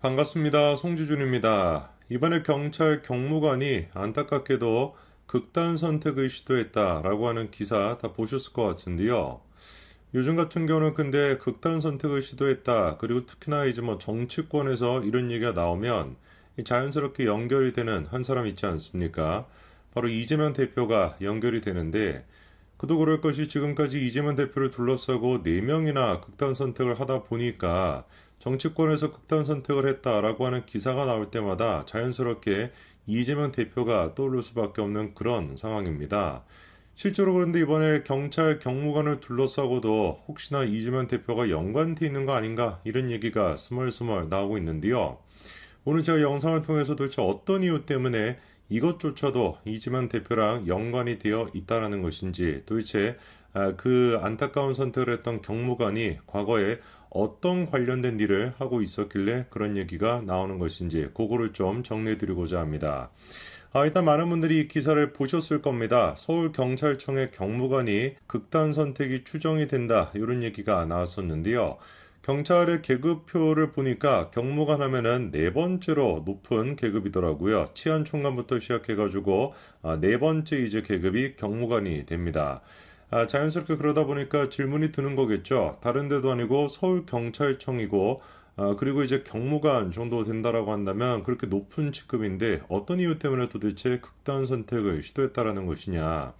반갑습니다. 송지준입니다. 이번에 경찰 경무관이 안타깝게도 극단 선택을 시도했다라고 하는 기사 다 보셨을 것 같은데요. 요즘 같은 경우는 근데 극단 선택을 시도했다. 그리고 특히나 이제 뭐 정치권에서 이런 얘기가 나오면 자연스럽게 연결이 되는 한 사람 있지 않습니까? 바로 이재명 대표가 연결이 되는데 그도 그럴 것이 지금까지 이재명 대표를 둘러싸고 4명이나 극단 선택을 하다 보니까 정치권에서 극단 선택을 했다라고 하는 기사가 나올 때마다 자연스럽게 이재명 대표가 떠오를 수밖에 없는 그런 상황입니다. 실제로 그런데 이번에 경찰 경무관을 둘러싸고도 혹시나 이재명 대표가 연관돼 있는 거 아닌가 이런 얘기가 스멀스멀 나오고 있는데요. 오늘 제가 영상을 통해서 도대체 어떤 이유 때문에 이것조차도 이재명 대표랑 연관이 되어 있다는 것인지 도대체 그 안타까운 선택을 했던 경무관이 과거에 어떤 관련된 일을 하고 있었길래 그런 얘기가 나오는 것인지 그거를 좀 정리해드리고자 합니다. 일단 많은 분들이 이 기사를 보셨을 겁니다. 서울경찰청의 경무관이 극단 선택이 추정이 된다 이런 얘기가 나왔었는데요. 경찰의 계급표를 보니까 경무관 하면은 네 번째로 높은 계급이더라고요. 치안총관부터 시작해가지고 네 번째 이제 계급이 경무관이 됩니다. 자연스럽게 그러다 보니까 질문이 드는 거겠죠. 다른 데도 아니고 서울경찰청이고 그리고 이제 경무관 정도 된다라고 한다면 그렇게 높은 직급인데 어떤 이유 때문에 도대체 극단 선택을 시도했다라는 것이냐.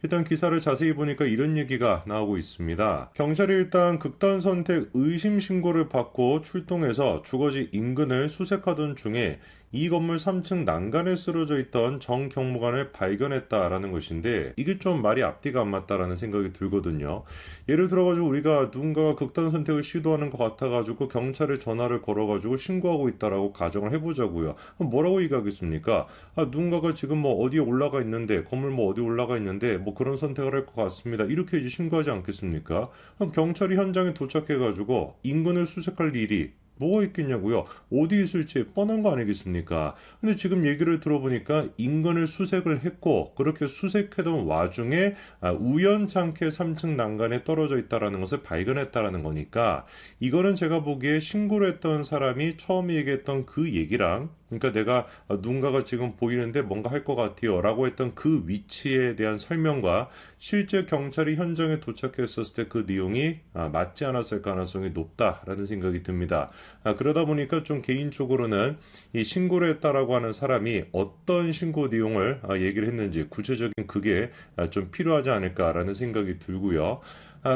일단 기사를 자세히 보니까 이런 얘기가 나오고 있습니다. 경찰이 일단 극단 선택 의심 신고를 받고 출동해서 주거지 인근을 수색하던 중에 이 건물 3층 난간에 쓰러져 있던 정 경무관을 발견했다라는 것인데 이게 좀 말이 앞뒤가 안 맞다라는 생각이 들거든요. 예를 들어가지고 우리가 누군가가 극단 선택을 시도하는 것 같아가지고 경찰에 전화를 걸어가지고 신고하고 있다라고 가정을 해보자고요. 뭐라고 얘기하겠습니까? 누군가가 지금 뭐 어디에 올라가 있는데 건물 뭐 어디 올라가 있는데 뭐 그런 선택을 할 것 같습니다. 이렇게 이제 신고하지 않겠습니까? 그럼 경찰이 현장에 도착해가지고 인근을 수색할 일이 뭐가 있겠냐고요. 어디 있을지 뻔한 거 아니겠습니까? 근데 지금 얘기를 들어보니까 인근을 수색을 했고 그렇게 수색해던 와중에 우연찮게 3층 난간에 떨어져 있다라는 것을 발견했다라는 거니까 이거는 제가 보기에 신고를 했던 사람이 처음에 얘기했던 그 얘기랑 그러니까 내가 누군가가 지금 보이는데 뭔가 할 것 같아요 라고 했던 그 위치에 대한 설명과 실제 경찰이 현장에 도착했었을 때 그 내용이 맞지 않았을 가능성이 높다라는 생각이 듭니다. 그러다 보니까 좀 개인적으로는 이 신고를 했다라고 하는 사람이 어떤 신고 내용을 얘기를 했는지 구체적인 그게 좀 필요하지 않을까라는 생각이 들고요.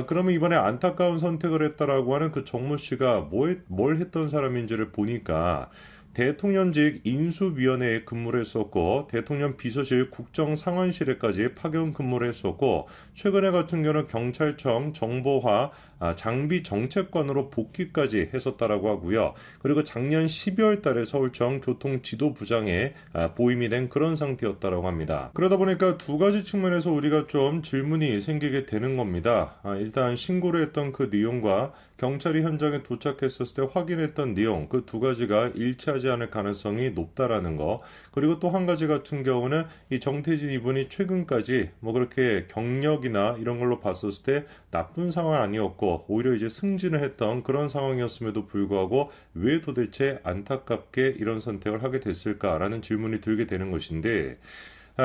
그러면 이번에 안타까운 선택을 했다라고 하는 그 정모 씨가 뭘 했던 사람인지를 보니까 대통령직 인수위원회에 근무를 했었고 대통령 비서실 국정상황실에까지 파견 근무를 했었고 최근에 같은 경우는 경찰청 정보화 장비 정책관으로 복귀까지 했었다라고 하고요. 그리고 작년 12월 달에 서울청 교통지도부장에 보임이 된 그런 상태였다라고 합니다. 그러다 보니까 두 가지 측면에서 우리가 좀 질문이 생기게 되는 겁니다. 일단 신고를 했던 그 내용과 경찰이 현장에 도착했었을 때 확인했던 내용 그 두 가지가 일치하지 않을 가능성이 높다라는 거. 그리고 또 한 가지 같은 경우는 이 정태진 이분이 최근까지 뭐 그렇게 경력이나 이런 걸로 봤었을 때 나쁜 상황 아니었고 오히려 이제 승진을 했던 그런 상황이었음에도 불구하고 왜 도대체 안타깝게 이런 선택을 하게 됐을까라는 질문이 들게 되는 것인데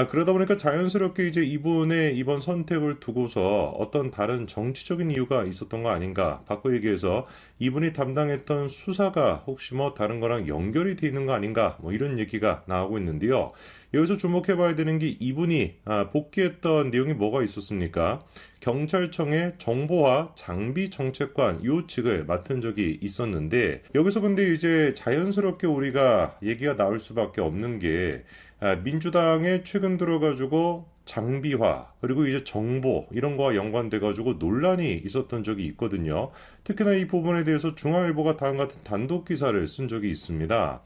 그러다 보니까 자연스럽게 이제 이분의 이번 선택을 두고서 어떤 다른 정치적인 이유가 있었던 거 아닌가. 바꿔 얘기해서 이분이 담당했던 수사가 혹시 뭐 다른 거랑 연결이 돼 있는 거 아닌가. 뭐 이런 얘기가 나오고 있는데요. 여기서 주목해 봐야 되는 게 이분이 복귀했던 내용이 뭐가 있었습니까? 경찰청의 정보화 장비 정책관 요 직을 맡은 적이 있었는데 여기서 근데 이제 자연스럽게 우리가 얘기가 나올 수밖에 없는 게 민주당에 최근 들어가지고 장비화 그리고 이제 정보 이런 거와 연관돼 가지고 논란이 있었던 적이 있거든요. 특히나 이 부분에 대해서 중앙일보가 다음 같은 단독 기사를 쓴 적이 있습니다.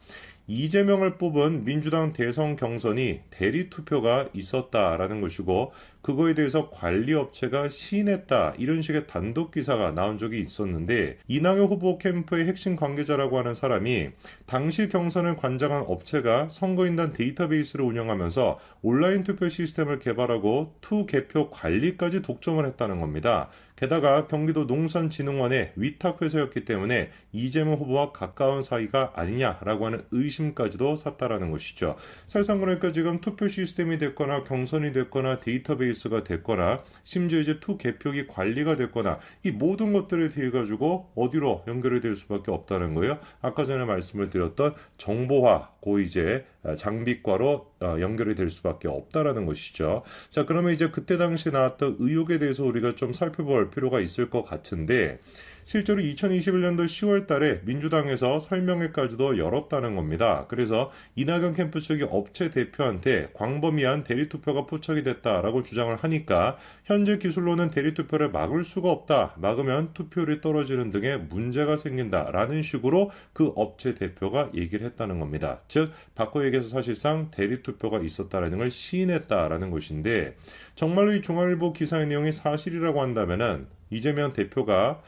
이재명을 뽑은 민주당 대선 경선이 대리 투표가 있었다라는 것이고 그거에 대해서 관리업체가 시인했다 이런 식의 단독 기사가 나온 적이 있었는데 이낙연 후보 캠프의 핵심 관계자라고 하는 사람이 당시 경선을 관장한 업체가 선거인단 데이터베이스를 운영하면서 온라인 투표 시스템을 개발하고 투 개표 관리까지 독점을 했다는 겁니다. 게다가 경기도 농수산진흥원의 위탁회사였기 때문에 이재명 후보와 가까운 사이가 아니냐라고 하는 의심까지도 샀다라는 것이죠. 사실상 그러니까 지금 투표 시스템이 됐거나 경선이 됐거나 데이터베이스가 됐거나 심지어 이제 투 개표기 관리가 됐거나 이 모든 것들에 대해 가지고 어디로 연결이 될 수밖에 없다는 거예요. 아까 전에 말씀을 드렸던 정보화 고 이제 장비과로 연결이 될 수밖에 없다라는 것이죠. 자, 그러면 이제 그때 당시 나왔던 의혹에 대해서 우리가 좀 살펴볼 필요가 있을 것 같은데 실제로 2021년도 10월 달에 민주당에서 설명회까지도 열었다는 겁니다. 그래서 이낙연 캠프 측이 업체 대표한테 광범위한 대리투표가 포착이 됐다라고 주장을 하니까 현재 기술로는 대리투표를 막을 수가 없다. 막으면 투표율이 떨어지는 등의 문제가 생긴다라는 식으로 그 업체 대표가 얘기를 했다는 겁니다. 즉 바꿔 얘기해서 사실상 대리투표가 있었다라는 걸 시인했다라는 것인데 정말로 이 중앙일보 기사의 내용이 사실이라고 한다면은 이재명 대표가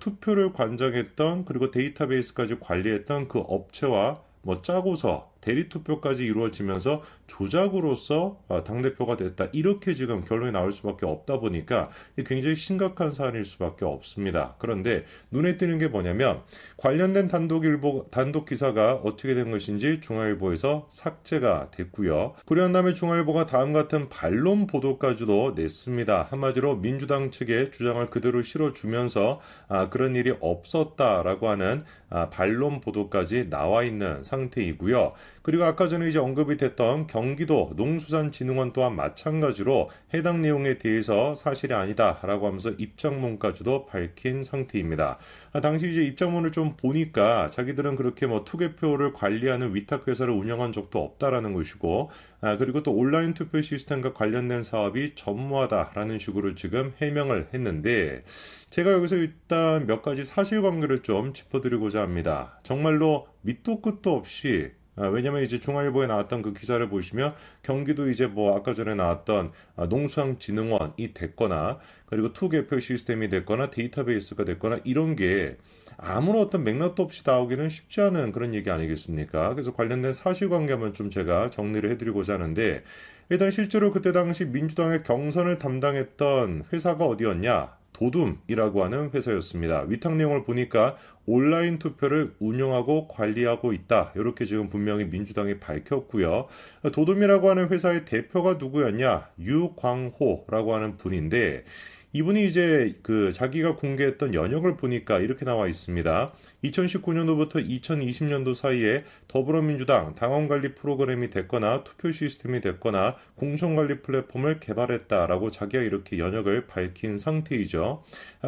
투표를 관장했던 그리고 데이터베이스까지 관리했던 그 업체와 짜고서 대리투표까지 이루어지면서 조작으로서 당대표가 됐다. 이렇게 지금 결론이 나올 수밖에 없다 보니까 굉장히 심각한 사안일 수밖에 없습니다. 그런데 눈에 띄는 게 뭐냐면 관련된 단독 기사가 어떻게 된 것인지 중앙일보에서 삭제가 됐고요. 그런 다음에 중앙일보가 다음 같은 반론 보도까지도 냈습니다. 한마디로 민주당 측의 주장을 그대로 실어주면서 그런 일이 없었다라고 하는 반론 보도까지 나와 있는 상태이고요. 그리고 아까 전에 이제 언급이 됐던 경기도 농수산진흥원 또한 마찬가지로 해당 내용에 대해서 사실이 아니다라고 하면서 입장문까지도 밝힌 상태입니다. 당시 이제 입장문을 좀 보니까 자기들은 그렇게 투개표를 관리하는 위탁회사를 운영한 적도 없다라는 것이고 그리고 또 온라인 투표 시스템과 관련된 사업이 전무하다라는 식으로 지금 해명을 했는데 제가 여기서 일단 몇 가지 사실관계를 좀 짚어드리고자 합니다. 정말로 밑도 끝도 없이 왜냐면 이제 중앙일보에 나왔던 그 기사를 보시면 경기도 이제 아까 전에 나왔던 농수산진흥원이 됐거나 그리고 투개표 시스템이 됐거나 데이터베이스가 됐거나 이런 게 아무런 어떤 맥락도 없이 나오기는 쉽지 않은 그런 얘기 아니겠습니까? 그래서 관련된 사실관계만 좀 제가 정리를 해드리고자 하는데 일단 실제로 그때 당시 민주당의 경선을 담당했던 회사가 어디였냐? 도둠이라고 하는 회사였습니다. 위탁 내용을 보니까 온라인 투표를 운영하고 관리하고 있다. 이렇게 지금 분명히 민주당이 밝혔고요. 도둠이라고 하는 회사의 대표가 누구였냐? 유광호라고 하는 분인데 이분이 이제 자기가 공개했던 연역을 보니까 이렇게 나와 있습니다. 2019년도부터 2020년도 사이에 더불어민주당 당원관리 프로그램이 됐거나 투표 시스템이 됐거나 공천관리 플랫폼을 개발했다라고 자기가 이렇게 연역을 밝힌 상태이죠.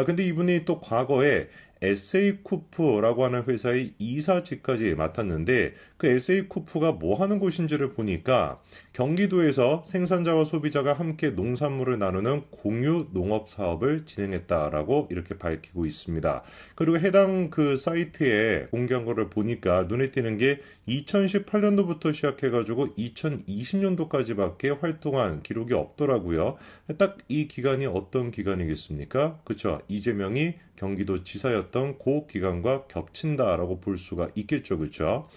근데 이분이 또 과거에 에세이쿠프라고 하는 회사의 이사직까지 맡았는데 그 에세이쿠프가 뭐 하는 곳인지를 보니까 경기도에서 생산자와 소비자가 함께 농산물을 나누는 공유 농업 사업을 진행했다라고 이렇게 밝히고 있습니다. 그리고 해당 그 사이트에 공개한 거를 보니까 눈에 띄는 게 2018년도부터 시작해가지고 2020년도까지밖에 활동한 기록이 없더라고요. 딱 이 기간이 어떤 기간이겠습니까? 그렇죠. 이재명이 경기도 지사였던 그 기간과 겹친다라고 볼 수가 있겠죠. 그렇죠?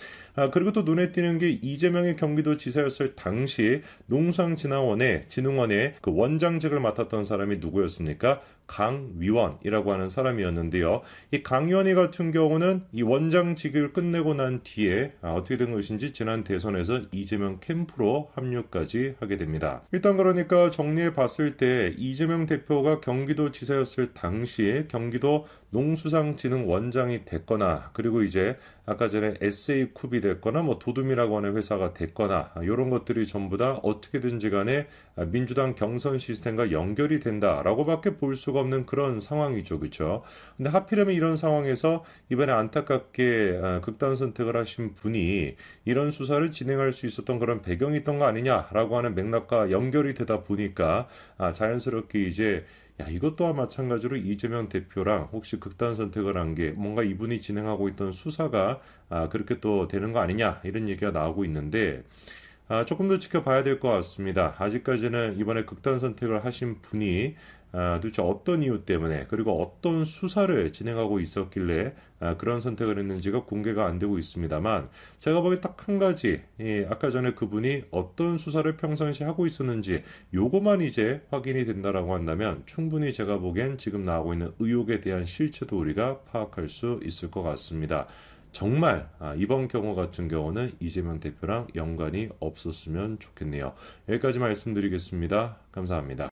그리고 또 눈에 띄는 게 이재명이 경기도 지사였을 당시 농수산진흥원의 그 원장직을 맡았던 사람이 누구였습니까? 강위원이라고 하는 사람이었는데요. 이 강위원이 같은 경우는 이 원장직을 끝내고 난 뒤에 어떻게 된 것인지 지난 대선에서 이재명 캠프로 합류까지 하게 됩니다. 일단 그러니까 정리해 봤을 때 이재명 대표가 경기도 지사였을 당시에 경기도 농수산진흥원장이 됐거나 그리고 이제 아까 전에 에세이쿱이 됐거나 도둠이라고 하는 회사가 됐거나 이런 것들이 전부 다 어떻게든지 간에 민주당 경선 시스템과 연결이 된다라고밖에 볼 수가 없는 그런 상황이죠. 그렇죠? 근데 하필이면 이런 상황에서 이번에 안타깝게 극단 선택을 하신 분이 이런 수사를 진행할 수 있었던 그런 배경이 있던 거 아니냐라고 하는 맥락과 연결이 되다 보니까 자연스럽게 이제 이것 또한 마찬가지로 이재명 대표랑 혹시 극단 선택을 한 게 뭔가 이분이 진행하고 있던 수사가 그렇게 또 되는 거 아니냐 이런 얘기가 나오고 있는데 조금 더 지켜봐야 될 것 같습니다. 아직까지는 이번에 극단 선택을 하신 분이 도대체 어떤 이유 때문에 그리고 어떤 수사를 진행하고 있었길래 그런 선택을 했는지가 공개가 안 되고 있습니다만 제가 보기엔 딱 한 가지 아까 전에 그분이 어떤 수사를 평상시 하고 있었는지 요거만 이제 확인이 된다라고 한다면 충분히 제가 보기엔 지금 나오고 있는 의혹에 대한 실체도 우리가 파악할 수 있을 것 같습니다. 정말 이번 경우 같은 경우는 이재명 대표랑 연관이 없었으면 좋겠네요. 여기까지 말씀드리겠습니다. 감사합니다.